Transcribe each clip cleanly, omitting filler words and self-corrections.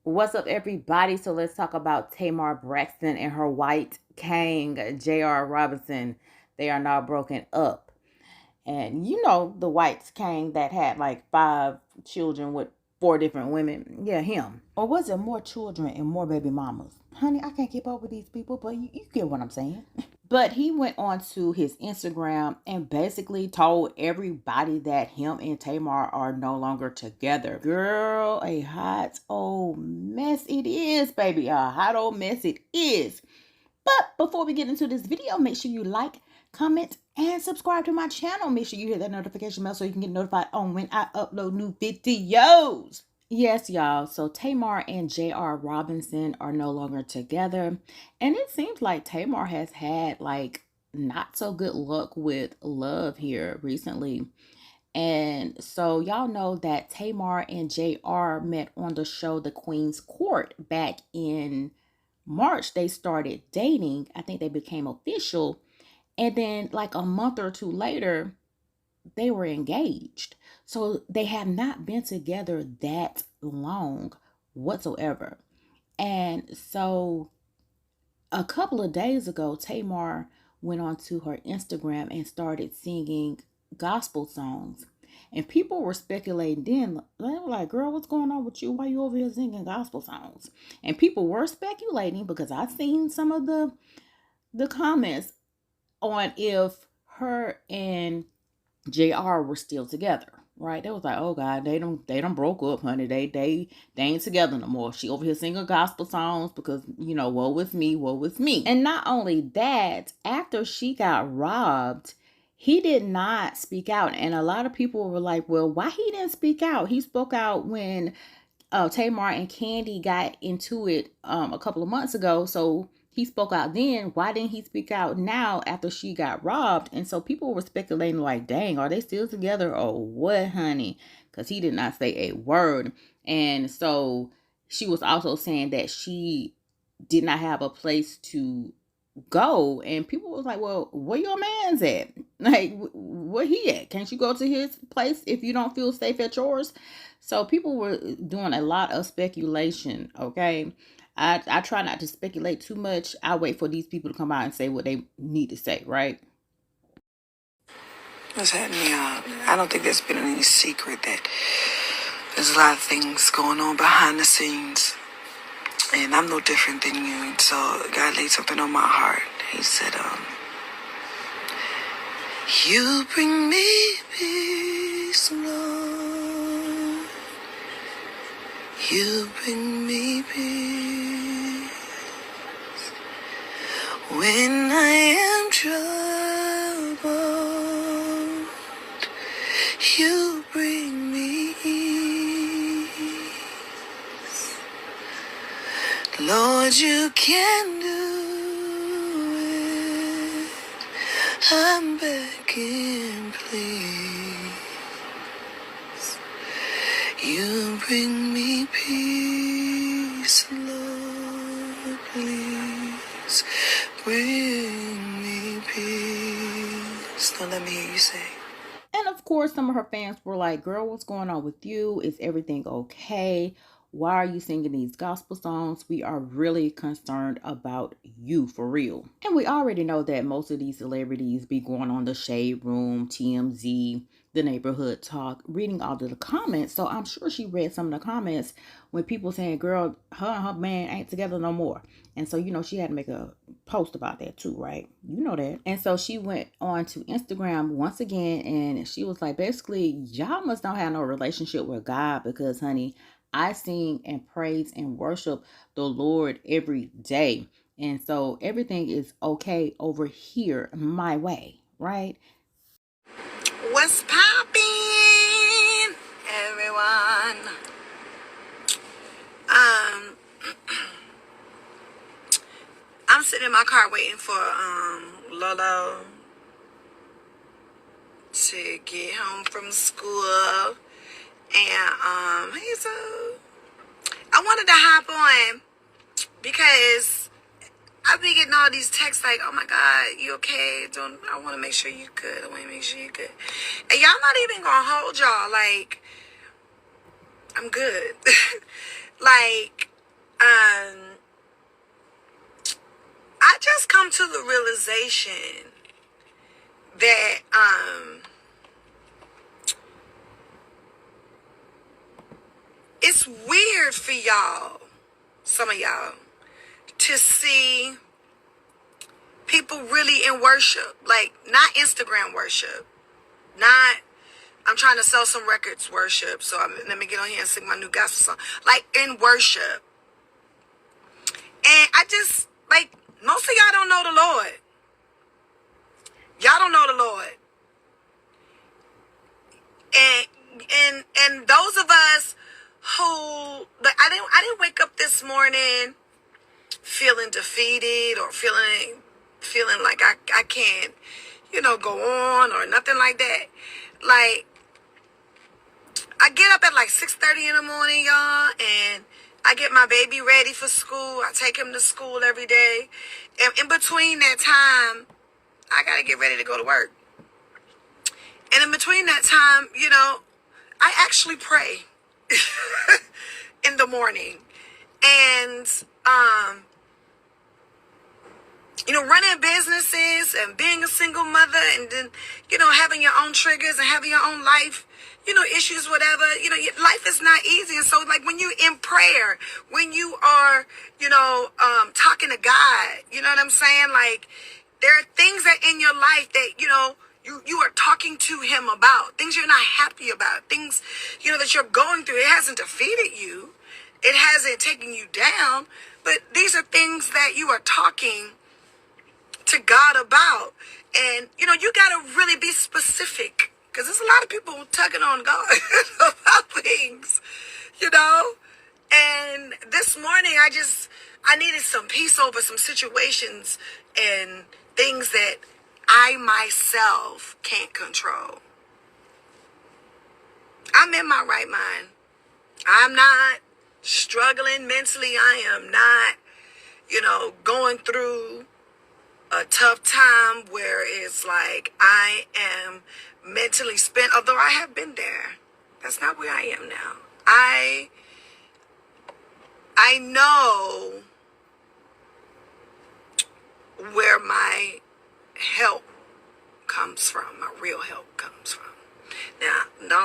What's up, everybody? So let's talk about Tamar Braxton and her white king, J.R. Robinson. They are now broken up. And you know the white king that had like 5 children with 4 different women. Yeah, him. Or was it more children and more baby mamas? Honey, I can't keep up with these people, but you get what I'm saying. But he went on to his Instagram and basically told everybody that him and Tamar are no longer together. Girl, a hot old mess it is, baby. A hot old mess it is. But before we get into this video, make sure you like, comment, and subscribe to my channel. Make sure you hit that notification bell so you can get notified on when I upload new videos. Yes, y'all. So Tamar and J.R. Robinson are no longer together. And it seems like Tamar has had like not so good luck with love here recently. And so y'all know that Tamar and J.R. met on the show The Queen's Court back in March. They started dating. I think they became official. And then like a month or two later, they were engaged. So they have not been together that long whatsoever. And so a couple of days ago, Tamar went onto her Instagram and started singing gospel songs. And people were speculating then. They were like, girl, what's going on with you? Why you over here singing gospel songs? And people were speculating because I've seen some of the comments on if her and JR were still together, right? They was like, oh God, they don't broke up, honey. They ain't together no more. She over here singing gospel songs because, you know, woe with me, woe with me. And not only that, after she got robbed, he did not speak out. And a lot of people were like, well, why he didn't speak out? He spoke out when Tamar and Candy got into it a couple of months ago. So he spoke out then. Why didn't he speak out now after she got robbed? And so people were speculating like, dang, are they still together or what, honey? Because he did not say a word. And so she was also saying that she did not have a place to go, and people was like, well, where your man's at? Like, where he at? Can't you go to his place if you don't feel safe at yours? So people were doing a lot of speculation. Okay, I try not to speculate too much. I wait for these people to come out and say what they need to say, right? What's happening, y'all? I don't think there's been any secret that there's a lot of things going on behind the scenes. And I'm no different than you. So God laid something on my heart. He said, you bring me peace, Lord. You bring me peace. When I am troubled, you bring me ease. Lord, you can do it. I'm begging, please. You bring me peace, Lord, please. Bring me peace. Don't let me hear you say. And of course, some of her fans were like, girl, what's going on with you? Is everything okay? Why are you singing these gospel songs? We are really concerned about you, for real. And we already know that most of these celebrities be going on the Shade Room, TMZ, the Neighborhood Talk, reading all of the comments. So I'm sure she read some of the comments when people saying, girl, her and her man ain't together no more. And so, you know, she had to make a post about that too, right? You know that. And so she went on to Instagram once again, and she was like, basically, y'all must not have no relationship with God, because, honey, I sing and praise and worship the Lord every day. And so everything is okay over here my way, right? What's poppin', everyone? I'm sitting in my car waiting for Lolo to get home from school, and he's I wanted to hop on because I've been getting all these texts like, oh my God, you okay? I want to make sure you good. I want to make sure you good. And y'all not even gonna hold y'all like I'm good. Like, I just come to the realization that it's weird for y'all, some of y'all, to see people really in worship, like not Instagram worship, not I'm trying to sell some records worship, so let me get on here and sing my new gospel song, like in worship. And I just, like, most of y'all don't know the Lord. Y'all don't know the Lord. And those of us who, like, I didn't wake up this morning feeling defeated or feeling like I can't, go on or nothing like that. Like, I get up at like 6:30 in the morning, y'all, and I get my baby ready for school. I take him to school every day. And in between that time, I got to get ready to go to work. And in between that time, I actually pray in the morning. And, running businesses and being a single mother and then, having your own triggers and having your own life, issues, whatever, life is not easy. And so, like, when you're in prayer, when you are, talking to God, you know what I'm saying? Like, there are things that in your life that, you are talking to him about, things you're not happy about, things, that you're going through. It hasn't defeated you. It hasn't taken you down, but these are things that you are talking to God about. And, you got to really be specific, because there's a lot of people tugging on God about things, And this morning, I needed some peace over some situations and things that I myself can't control. I'm in my right mind. I'm not struggling mentally. I am not, going through a tough time where it's like I am mentally spent, although I have been there. That's not where I am now. I know where my help comes from, my real help comes from. Now,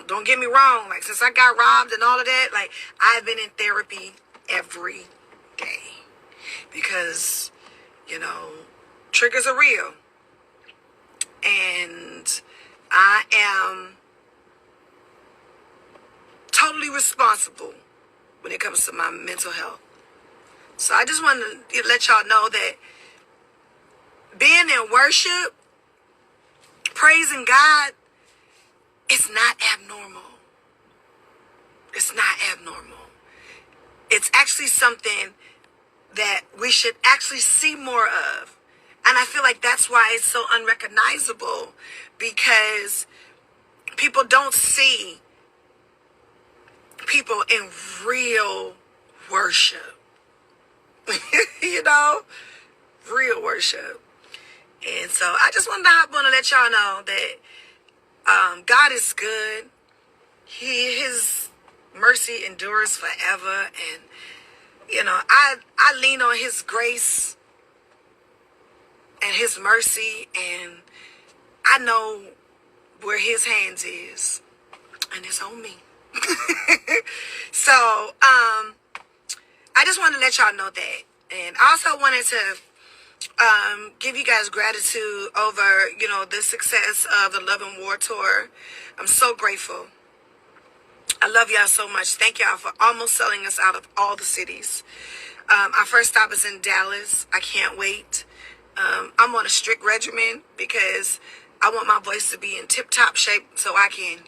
don't get me wrong, like, since I got robbed and all of that, like, I've been in therapy every day because, triggers are real. And I am totally responsible when it comes to my mental health. So I just want to let y'all know that being in worship, praising God, it's not abnormal. It's not abnormal. It's actually something that we should actually see more of. And I feel like that's why it's so unrecognizable, because people don't see people in real worship. Real worship. And so I just wanted to hop on and let y'all know that God is good. His mercy endures forever. And, I lean on his grace and his mercy, and I know where his hands is, and it's on me. So, I just wanted to let y'all know that. And I also wanted to give you guys gratitude over, the success of the Love and War Tour. I'm so grateful. I love y'all so much. Thank y'all for almost selling us out of all the cities. Our first stop is in Dallas. I can't wait. I'm on a strict regimen because I want my voice to be in tip-top shape so I can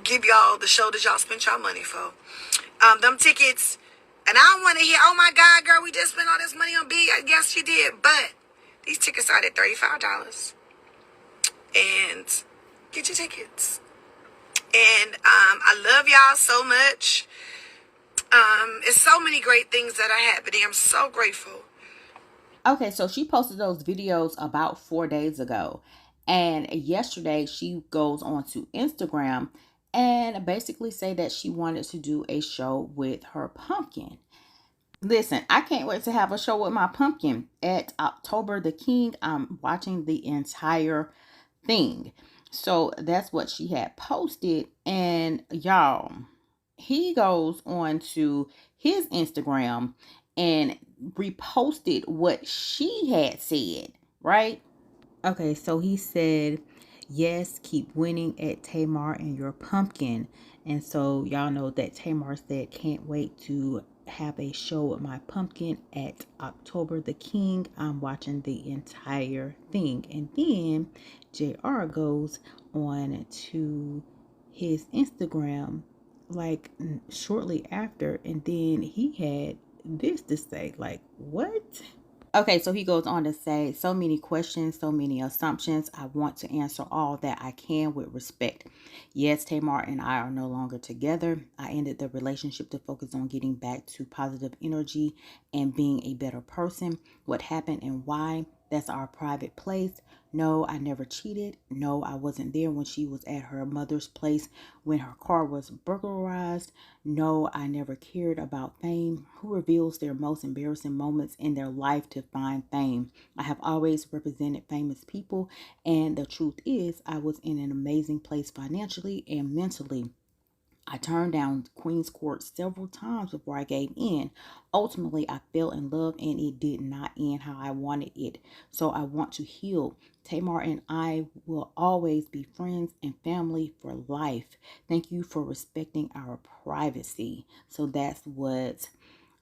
give y'all the show that y'all spent y'all money for. Them tickets, and I don't want to hear, oh my God, girl, we just spent all this money on B. Yes, you did, but these tickets start at $35. And get your tickets. And I love y'all so much. It's so many great things that are happening. I'm so grateful. Okay, so she posted those videos about 4 days ago. And yesterday she goes on to Instagram and basically say that she wanted to do a show with her pumpkin. Listen, I can't wait to have a show with my pumpkin at October the King. I'm watching the entire thing. So that's what she had posted. And y'all, he goes on to his Instagram and reposted what she had said, right? Okay, so he said, yes, keep winning at Tamar and your pumpkin. And so y'all know that Tamar said, can't wait to have a show with my pumpkin at October the King. I'm watching the entire thing. And then JR goes on to his Instagram like shortly after, and then he had this to say, like, what? Okay, so he goes on to say, so many questions, so many assumptions. I want to answer all that I can with respect. Yes, Tamar and I are no longer together. I ended the relationship to focus on getting back to positive energy and being a better person. What happened and why? That's our private place. No, I never cheated. No, I wasn't there when she was at her mother's place when her car was burglarized. No, I never cared about fame. Who reveals their most embarrassing moments in their life to find fame? I have always represented famous people, and the truth is, I was in an amazing place financially and mentally. I turned down Queen's Court several times before I gave in. Ultimately, I fell in love and it did not end how I wanted it. So I want to heal. Tamar and I will always be friends and family for life. Thank you for respecting our privacy. So that's what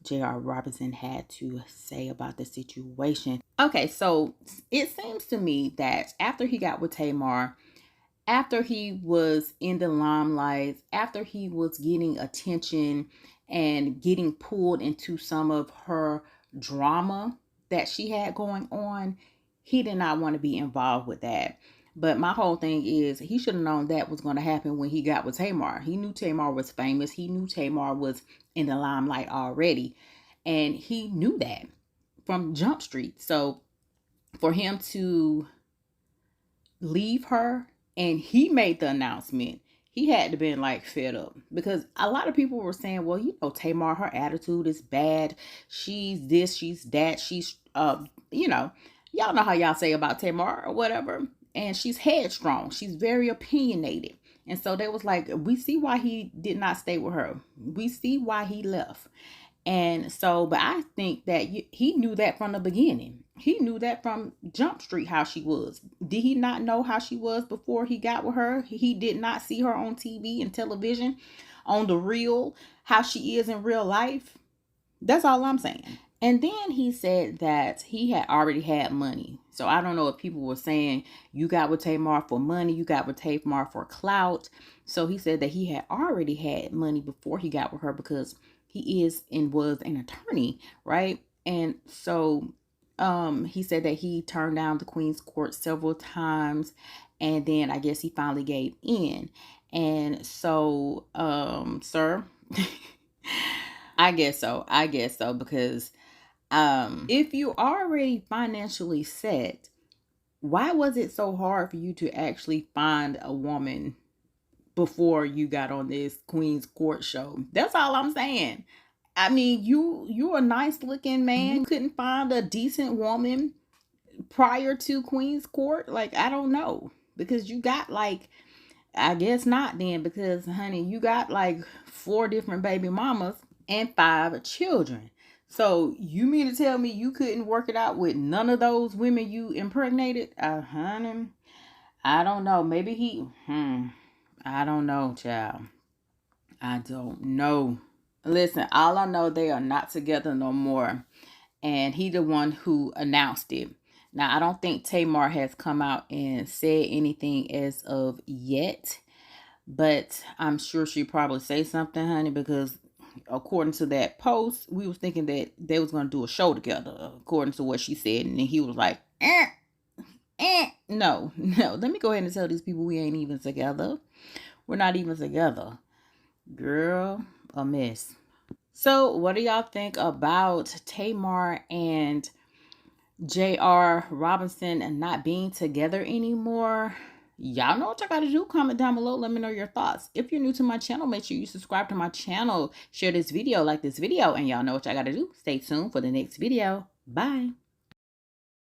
J.R. Robinson had to say about the situation. Okay, so it seems to me that after he got with Tamar, after he was in the limelight, after he was getting attention and getting pulled into some of her drama that she had going on, he did not want to be involved with that. But my whole thing is he should have known that was going to happen when he got with Tamar. He knew Tamar was famous. He knew Tamar was in the limelight already. And he knew that from Jump Street. So for him to leave her and he made the announcement, he had to been like fed up, because a lot of people were saying, well, you know, Tamar, her attitude is bad, she's this, she's that, she's you know, y'all know how y'all say about Tamar or whatever, and she's headstrong, she's very opinionated. And so they was like, we see why he did not stay with her, we see why he left. And so, but I think that he knew that from the beginning. He knew that from Jump Street how she was. Did he not know how she was before he got with her? He did not see her on TV and television, on the real, how she is in real life. That's all I'm saying. And then he said that he had already had money. So I don't know if people were saying, you got with Tamar for money, you got with Tamar for clout. So he said that he had already had money before he got with her, because he is and was an attorney, right? And so he said that he turned down the Queen's Court several times, and then I guess he finally gave in. And so sir, I guess so. I guess so, because if you already financially set, why was it so hard for you to actually find a woman before you got on this Queen's Court show? That's all I'm saying. I mean, you're a nice looking man. You couldn't find a decent woman prior to Queen's Court? Like, I don't know. Because you got like, I guess not then, because honey, you got like 4 different baby mamas and 5 children. So you mean to tell me you couldn't work it out with none of those women you impregnated? Honey, I don't know. Maybe I don't know, child. I don't know. Listen, all I know, they are not together no more. And he the one who announced it. Now, I don't think Tamar has come out and said anything as of yet, but I'm sure she probably say something, honey, because according to that post, we was thinking that they was going to do a show together, according to what she said. And then he was like, no, no, let me go ahead and tell these people we ain't even together. We're not even together. Girl, a mess. So what do y'all think about Tamar and J.R. Robinson and not being together anymore? Y'all know what y'all gotta do. Comment down below. Let me know your thoughts. If you're new to my channel, make sure you subscribe to my channel. Share this video, like this video, and y'all know what y'all gotta do. Stay tuned for the next video. Bye.